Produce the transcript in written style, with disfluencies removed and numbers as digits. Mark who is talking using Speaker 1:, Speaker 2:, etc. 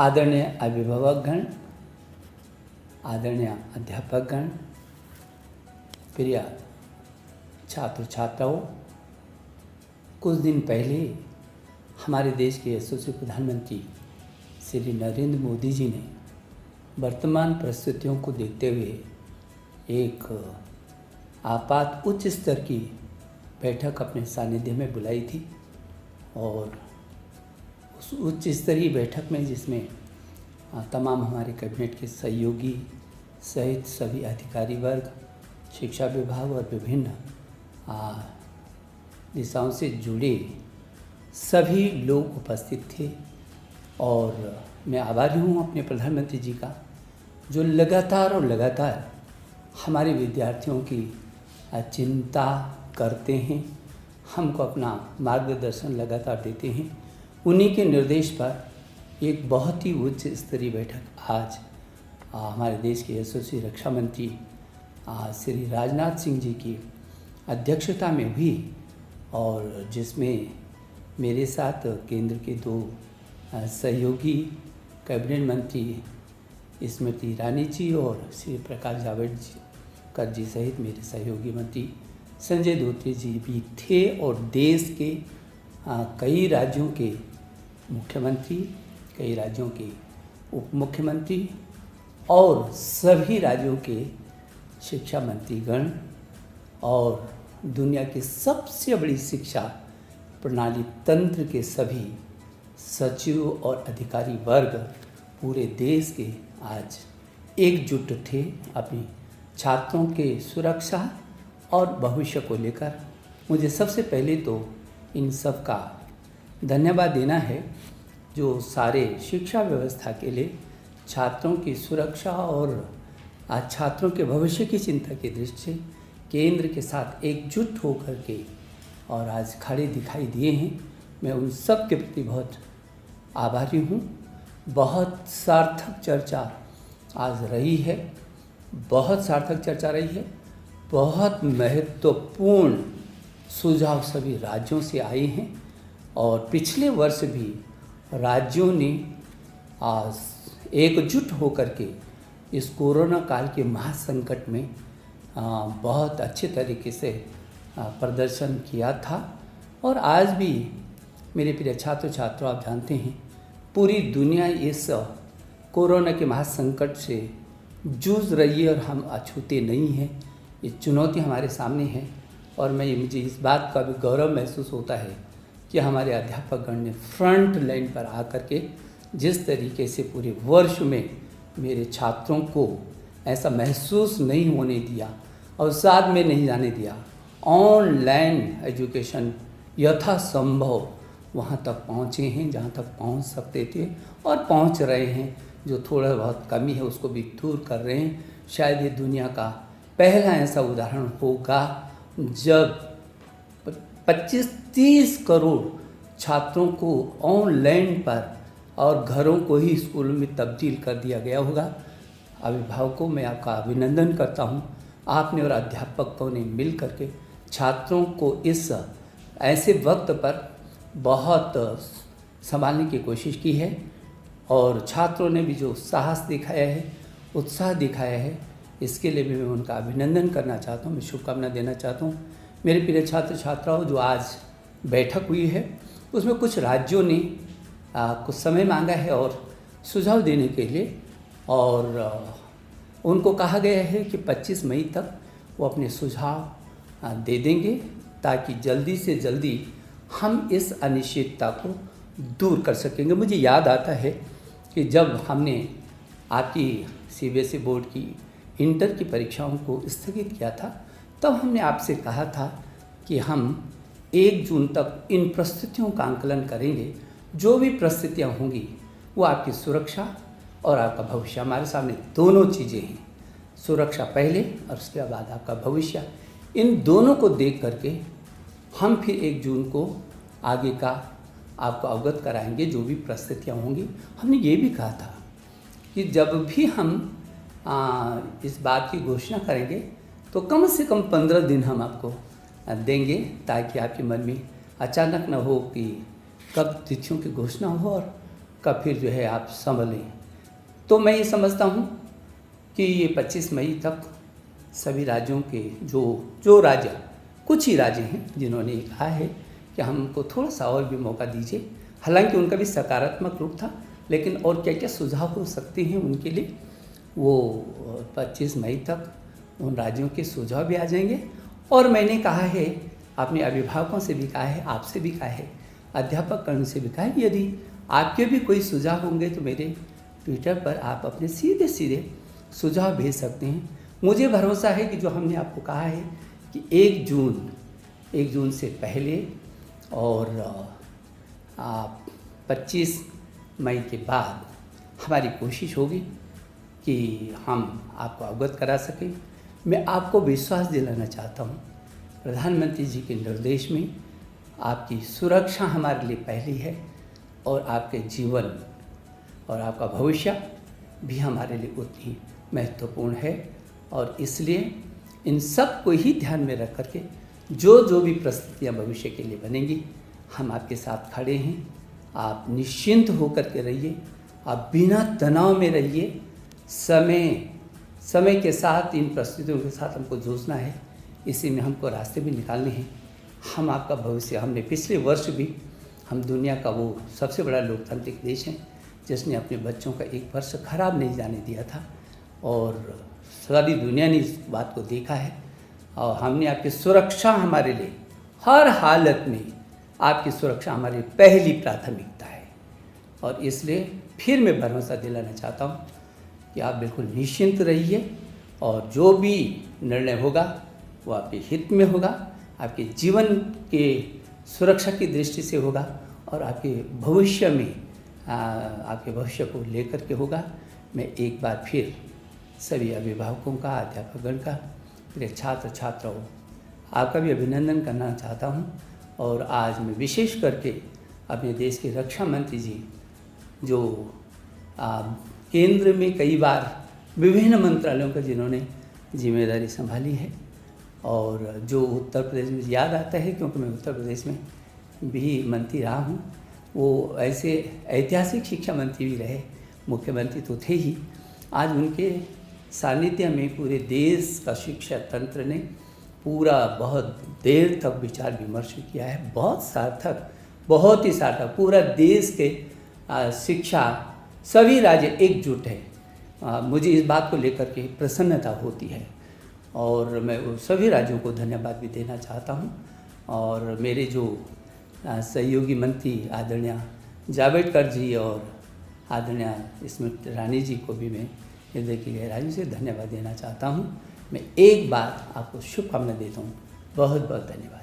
Speaker 1: आदरणीय अभिभावकगण, आदरणीय अध्यापकगण, प्रिय छात्र छात्राओं, कुछ दिन पहले हमारे देश के यशस्वी प्रधानमंत्री श्री नरेंद्र मोदी जी ने वर्तमान परिस्थितियों को देखते हुए एक आपात उच्च स्तर की बैठक अपने सानिध्य में बुलाई थी। और उस उच्च स्तरीय बैठक में जिसमें तमाम हमारे कैबिनेट के सहयोगी सहित सभी अधिकारी वर्ग, शिक्षा विभाग और विभिन्न दिशाओं से जुड़े सभी लोग उपस्थित थे। और मैं आभारी हूँ अपने प्रधानमंत्री जी का, जो लगातार हमारे विद्यार्थियों की चिंता करते हैं, हमको अपना मार्गदर्शन लगातार देते हैं। उन्हीं के निर्देश पर एक बहुत ही उच्च स्तरीय बैठक आज हमारे देश के यशस्वी रक्षा मंत्री श्री राजनाथ सिंह जी की अध्यक्षता में हुई, और जिसमें मेरे साथ केंद्र के दो सहयोगी कैबिनेट मंत्री स्मृति ईरानी जी और श्री प्रकाश जावड़ेकर जी सहित मेरे सहयोगी मंत्री संजय धोत्रे जी भी थे। और देश के कई राज्यों के मुख्यमंत्री, कई राज्यों के उप मुख्यमंत्री और सभी राज्यों के शिक्षा मंत्रीगण और दुनिया की सबसे बड़ी शिक्षा प्रणाली तंत्र के सभी सचिव और अधिकारी वर्ग पूरे देश के आज एकजुट थे अपनी छात्रों के सुरक्षा और भविष्य को लेकर। मुझे सबसे पहले तो इन सब का धन्यवाद देना है, जो सारे शिक्षा व्यवस्था के लिए छात्रों की सुरक्षा और आज छात्रों के भविष्य की चिंता की दृष्टि से केंद्र के साथ एकजुट होकर के और आज खड़े दिखाई दिए हैं। मैं उन सब के प्रति बहुत आभारी हूँ। बहुत सार्थक चर्चा आज रही है, बहुत सार्थक चर्चा रही है। बहुत महत्वपूर्ण सुझाव सभी राज्यों से आए हैं और पिछले वर्ष भी राज्यों ने एकजुट होकर के इस कोरोना काल के महासंकट में बहुत अच्छे तरीके से प्रदर्शन किया था। और आज भी मेरे प्रिय छात्र छात्राओं, आप जानते हैं पूरी दुनिया इस कोरोना के महासंकट से जूझ रही है और हम अछूते नहीं हैं। ये चुनौती हमारे सामने है और मुझे इस बात का भी गौरव महसूस होता है कि हमारे अध्यापकगण ने फ्रंट लाइन पर आकर के जिस तरीके से पूरे वर्ष में मेरे छात्रों को ऐसा महसूस नहीं होने दिया और साथ में नहीं जाने दिया, ऑनलाइन एजुकेशन यथासंभव वहाँ तक पहुँचे हैं जहाँ तक पहुँच सकते थे और पहुँच रहे हैं। जो थोड़ा बहुत कमी है उसको भी दूर कर रहे हैं। शायद ये दुनिया का पहला ऐसा उदाहरण होगा जब 25-30 करोड़ छात्रों को ऑनलाइन पर और घरों को ही स्कूलों में तब्दील कर दिया गया होगा। अभिभावकों, मैं आपका अभिनंदन करता हूँ। आपने और अध्यापकों ने मिल करके छात्रों को इस ऐसे वक्त पर बहुत संभालने की कोशिश की है और छात्रों ने भी जो साहस दिखाया है, उत्साह दिखाया है, इसके लिए भी मैं उनका अभिनंदन करना चाहता हूँ, मैं शुभकामना देना चाहता हूँ। मेरे प्रिय छात्र छात्राओं, जो आज बैठक हुई है उसमें कुछ राज्यों ने कुछ समय मांगा है और सुझाव देने के लिए, और उनको कहा गया है कि 25 मई तक वो अपने सुझाव दे देंगे ताकि जल्दी से जल्दी हम इस अनिश्चितता को दूर कर सकेंगे। मुझे याद आता है कि जब हमने आपकी CBSE बोर्ड की इंटर की परीक्षाओं को स्थगित किया था, तब हमने आपसे कहा था कि हम 1 जून तक इन परिस्थितियों का आंकलन करेंगे। जो भी परिस्थितियाँ होंगी वो आपकी सुरक्षा और आपका भविष्य, हमारे सामने दोनों चीज़ें हैं, सुरक्षा पहले और उसके बाद आपका भविष्य। इन दोनों को देख करके हम फिर 1 जून को आगे का आपको अवगत कराएंगे जो भी परिस्थितियाँ होंगी। हमने ये भी कहा था कि जब भी हम इस बात की घोषणा करेंगे तो कम से कम 15 दिन हम आपको देंगे ताकि आपके मन में अचानक न हो कि कब तिथियों की घोषणा हो और का फिर जो है आप संभलें। तो मैं ये समझता हूँ कि ये 25 मई तक सभी राज्यों के जो राज्य, कुछ ही राज्य हैं जिन्होंने कहा है कि हमको थोड़ा सा और भी मौका दीजिए। हालांकि उनका भी सकारात्मक रूप था, लेकिन और क्या क्या सुझाव हो सकते हैं उनके लिए, वो 25 मई तक उन राज्यों के सुझाव भी आ जाएंगे। और मैंने कहा है, अपने अभिभावकों से भी कहा है, आपसे भी कहा है, अध्यापक कर्ण से भी कहा है, यदि आपके भी कोई सुझाव होंगे तो मेरे ट्विटर पर आप अपने सीधे सीधे सुझाव भेज सकते हैं। मुझे भरोसा है कि जो हमने आपको कहा है कि 1 जून से पहले और 25 मई के बाद हमारी कोशिश होगी कि हम आपको अवगत करा सकें। मैं आपको विश्वास दिलाना चाहता हूँ, प्रधानमंत्री जी के निर्देश में आपकी सुरक्षा हमारे लिए पहली है और आपके जीवन और आपका भविष्य भी हमारे लिए उतनी महत्वपूर्ण है। और इसलिए इन सब को ही ध्यान में रख करके जो भी परिस्थितियाँ भविष्य के लिए बनेंगी, हम आपके साथ खड़े हैं। आप निश्चिंत होकर के रहिए, आप बिना तनाव में रहिए। समय के साथ इन परिस्थितियों के साथ हमको जूझना है, इसी में हमको रास्ते भी निकालने हैं। हम आपका भविष्य, हमने पिछले वर्ष भी, हम दुनिया का वो सबसे बड़ा लोकतांत्रिक देश है जिसने अपने बच्चों का एक वर्ष खराब नहीं जाने दिया था, और सारी दुनिया ने इस बात को देखा है। और हमने आपकी सुरक्षा, हमारे लिए हर हालत में आपकी सुरक्षा हमारी पहली प्राथमिकता है। और इसलिए फिर मैं भरोसा दिलाना चाहता हूँ कि आप बिल्कुल निश्चिंत रहिए, और जो भी निर्णय होगा वो आपके हित में होगा, आपके जीवन के सुरक्षा की दृष्टि से होगा, और आपके भविष्य में आपके भविष्य को लेकर के होगा। मैं एक बार फिर सभी अभिभावकों का, अध्यापकगण का, मेरे छात्र छात्राओं, आपका भी अभिनंदन करना चाहता हूँ। और आज मैं विशेष करके अपने देश के रक्षा मंत्री जी, जो केंद्र में कई बार विभिन्न मंत्रालयों का जिन्होंने जिम्मेदारी संभाली है, और जो उत्तर प्रदेश में याद आता है क्योंकि मैं उत्तर प्रदेश में भी मंत्री रहा हूँ, वो ऐसे ऐतिहासिक शिक्षा मंत्री भी रहे, मुख्यमंत्री तो थे ही। आज उनके सानिध्य में पूरे देश का शिक्षा तंत्र ने बहुत देर तक विचार विमर्श किया है, बहुत ही सार्थक। पूरा देश के शिक्षा, सभी राज्य एकजुट है। मुझे इस बात को लेकर के प्रसन्नता होती है, और मैं वो सभी राज्यों को धन्यवाद भी देना चाहता हूँ। और मेरे जो सहयोगी मंत्री आदरणीय जावड़ेकर जी और आदरणीय स्मृति ईरानी जी को भी मैं हृदय की गहराई से धन्यवाद देना चाहता हूँ। मैं एक बार आपको शुभकामना देता हूँ। बहुत बहुत धन्यवाद।